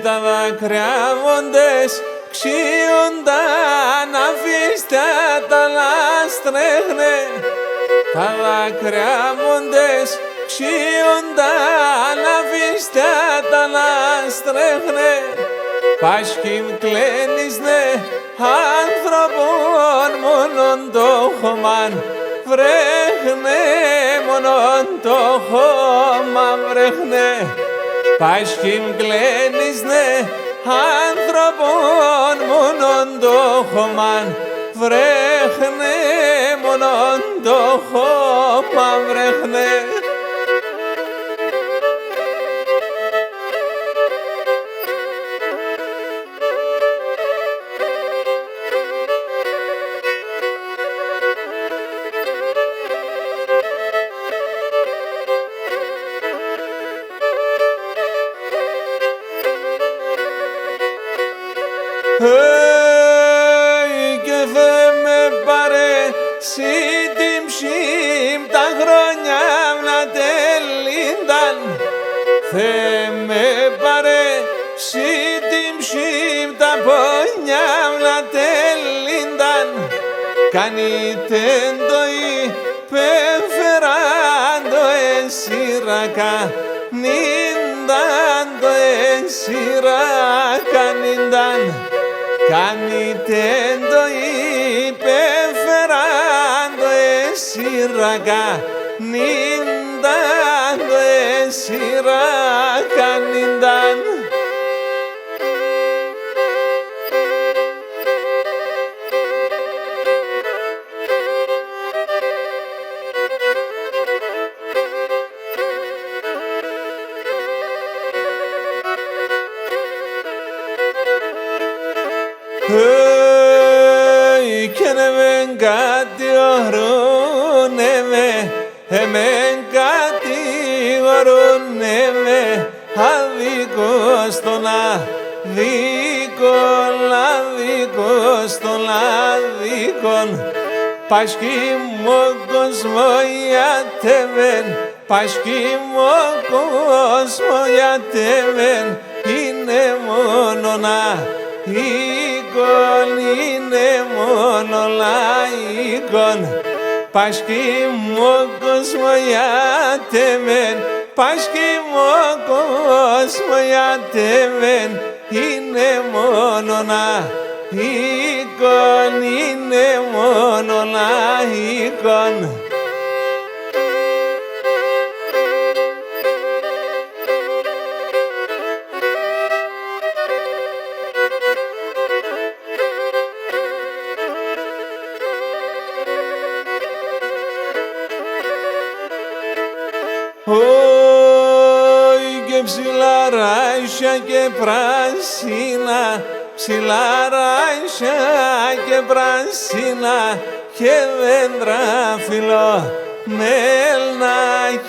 τα δάκρυαβοντες ξύονταν αφήστε τα λάστρεχνε. Τα δάκρυαβοντες ξύονταν αφήστε τα λάστρεχνε. Πάσχημ κλαίνισνε άνθρωπον μόνον το χωμάν βρέχνε, μόνον το χώμα βρέχνε. Πάσχημ κλαίνισνε άνθρωπον μόνον το χωμάν βρέχνε, μόνον το χώμα βρέχνε. Και Θεέ με πάρε σύ την ψήμ τα χρόνια να τελείνταν. Θεέ με πάρε σύ την ψήμ τα πόνια να τελείνταν. Κάνετε το υπέφεραν το εσύρακα νίνταν, το εσύρακα νίνταν. Κάνετε το υπέφεραν το εσύρακα νίνταν, το εσύρακα νίνταν. Και ναι μεν κατηγορούνε με, εμεν κατηγορούνε με, αδίκως τον αδίκον, αδίκως τον αδίκον. Πάσχημο κόσμο γιατεμεν, πάσχημο κόσμο γιατεμεν, είναι μόνον λαϊκόν, είναι μόνο λαϊκόν. Πάσχημο κόσμο γιατεμεν, πάσχημο κόσμο γιατεμεν, είναι μόνο λαϊκόν, είναι μόνο λαϊκόν. Και ψηλά ράισια και πράσινα, ψηλά ράισια και πράσινα και δέντρα φιλομένα,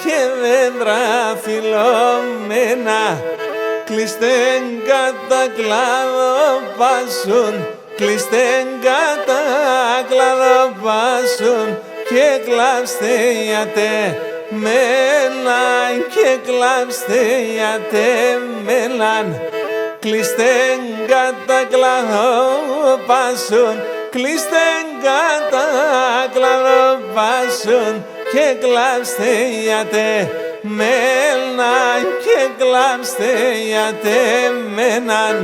και δέντρα φιλομένα. Κλειστέν κατά κλάδο πάσουν, κλειστέν κατά κλάδο πάσουν και κλάψτε γιατί μέλαν, και κλάψτε γιατί μέλαν. Κλειστέν κατά κλάδο πάσουν, κλειστέν κατά κλάδο πάσουν και κλάψτε γιατί μέλαν, και κλάψτε γιατί μέλαν.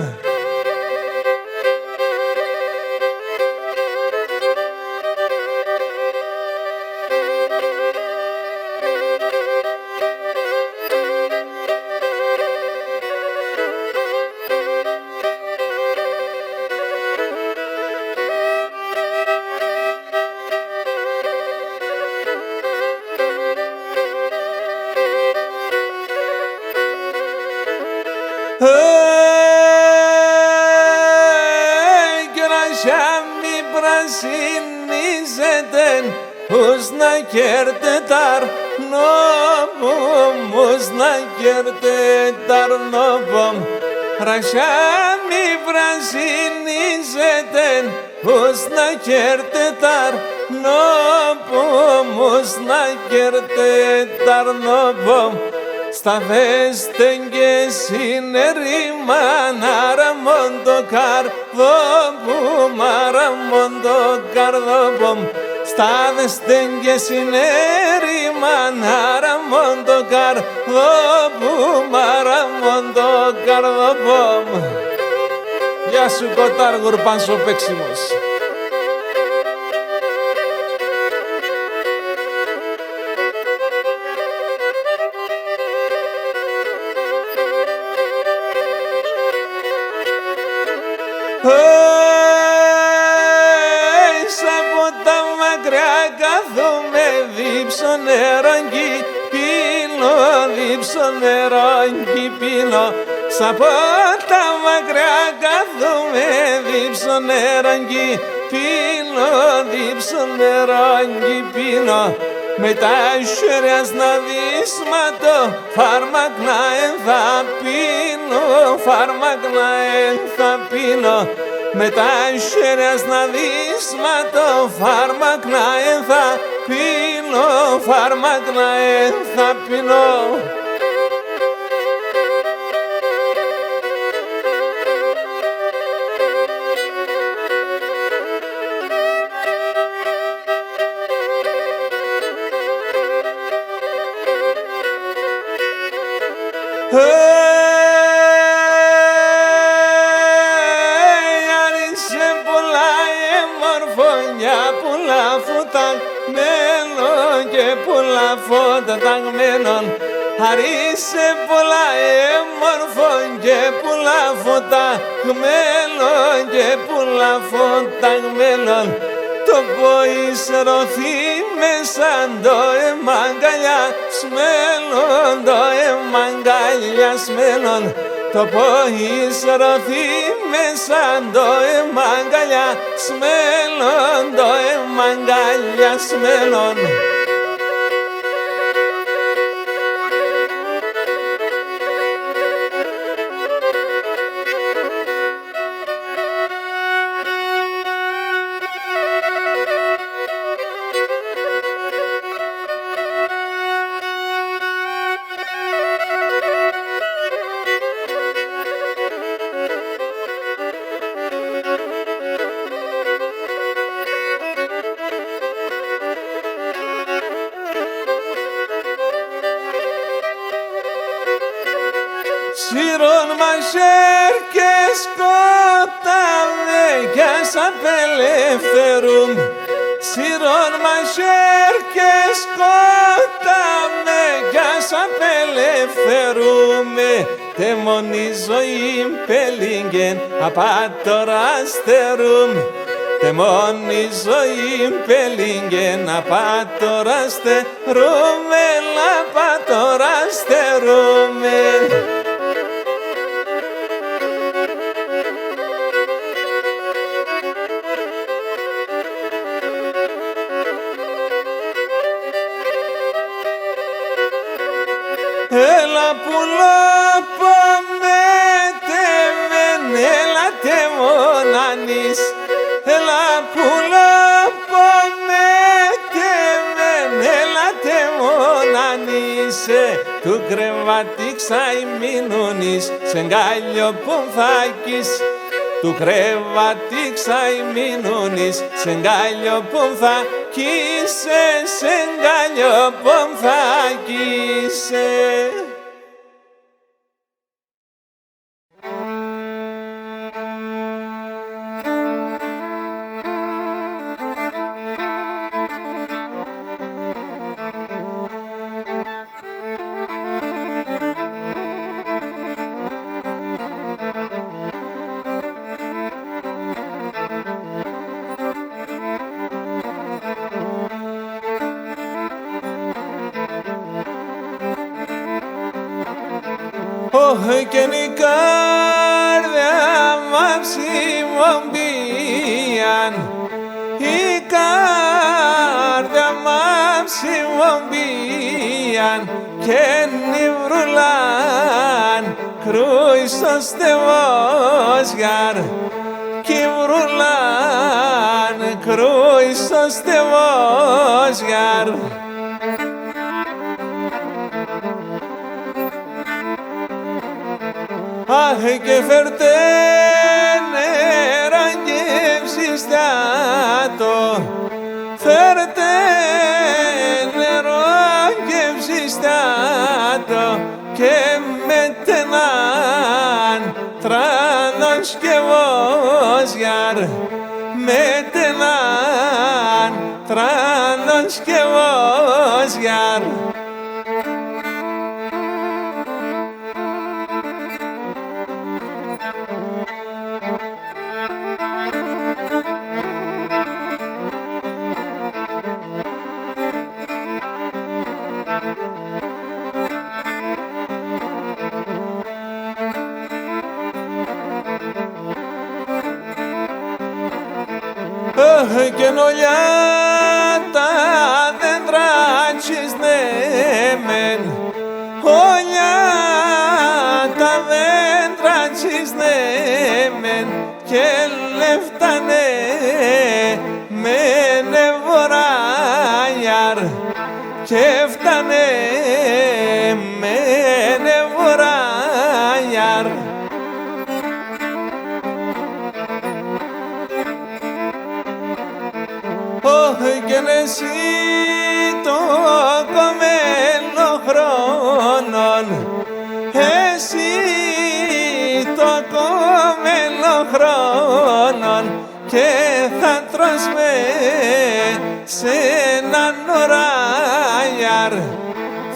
Κερασιάμι πρασινίζεται, ους να κέρτεταρ νόπομ, ους να κέρτεταρ νόπομ. Ρασιάμι πρασινίζεται, ους να κέρτεταρ νόπομ, ους να κέρτεταρ νόπομ. στα βέστεγγες είναι ρήμα ναραμόν το καρδόπομ, αραμόν το καρδόπομ. Στα βέστεγγες είναι ρήμα ναραμόν το καρδόπομ, αραμόν το καρδόπομ. Γεια σου Κοτάργουρ Πανσοπέξιμος. Από τα μακριά κάθομαι δίψω νερόγγι πίνω, δίψω νερόγγι πίνω. Σ' από τα μακριά κάθομαι δίψω νερόγγι πίνω, δίψω νερόγγι πίνω. Με τα χέρια να δεις μα το φάρμακ να θα πίνω, φάρμακ να θα πίνω. Με τα χέρια να δεις μα το φάρμακ να θα πίνω, φάρμακ να θα πίνω. Άρισε πολλά εμορφωνιά, πολλά φωταγμένων και πολλά φωταγμένων. Άρισε πολλά εμορφών και πολλά φωταγμένων και πολλά φωταγμένων. Το ποησερωθεί μέσα το εμαγκαλιασμένον, το εμαγκαλιασμένον. Το ποησερωθεί μέσα το εμαγκαλιασμένον, το εμαγκαλιασμένον. Σύρων μαχαίρ και σκόταμε κι ας απελευθερούν. Σύρων μαχαίρ και σκόταμε κι ας απελευθερούμε. Τε μόνη ζωή πελίγγεν απάτορα στερούμε. Τε μόνη ζωή πελίγγεν απάτορα στερούμε, απάτορα στερούμε. Έλα πουλό πομέτεμεν, έλα τεμονανείς. Έλα πουλό πομέτεμεν, έλα τεμονανείς. Του κρεβάτι ξαημίνουνις, σε γκάλιο πομφάκης. Του κρεβάτι ξαημίνουνις, σε γκάλιο πομφάκης, σε γκάλιο πομφάκης. Όχι και η καρδιά μαψιμομπίαν, η καρδιά μαψιμομπίαν και νιβρουλάν κρούει στο στεβόσγαρ, κι βρουλάν κρούει στο στεβόσγαρ. Αχ, και φέρτε νερά και ψηστάτο, φέρτε νερό και ψηστάτο και μετενάν τράνος και βόζιαρ, μετενάν τράνος και βόζιαρ. Και νολιά τα δέντρα τσισνέμεν, ολιά τα δέντρα τσισνέμεν και λεφτάνε με νεβοράγιαρ και φτάνε με νεβοράγιαρ. Και εσύ το κομμένο χρόνον, εσύ το κομμένο χρόνον και θα τρως με σε έναν ωράγιαρ,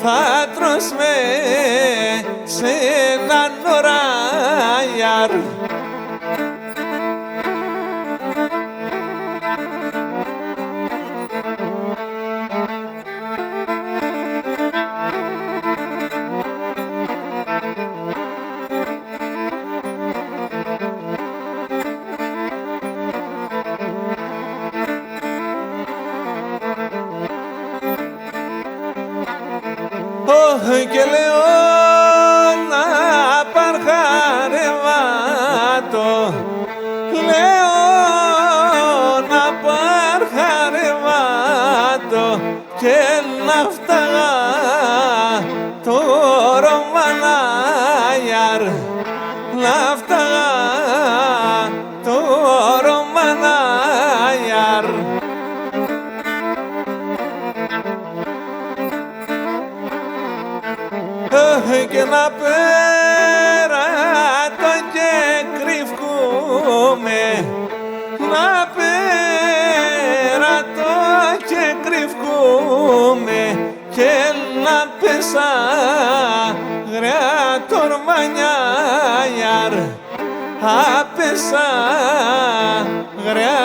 θα τρως με σε έναν ωράγιαρ. Και λέω να παρχαρεβάτω, λέω να παρχαρεβάτω και να φταγά το ρομανάγιαρ, να φταγά το ρομανάγιαρ. Και να πέρατω και κρυφκούμε, να πέρατω και κρυφκούμε και να πέσα γριά τορμανιάγιαρ, απέσα γριά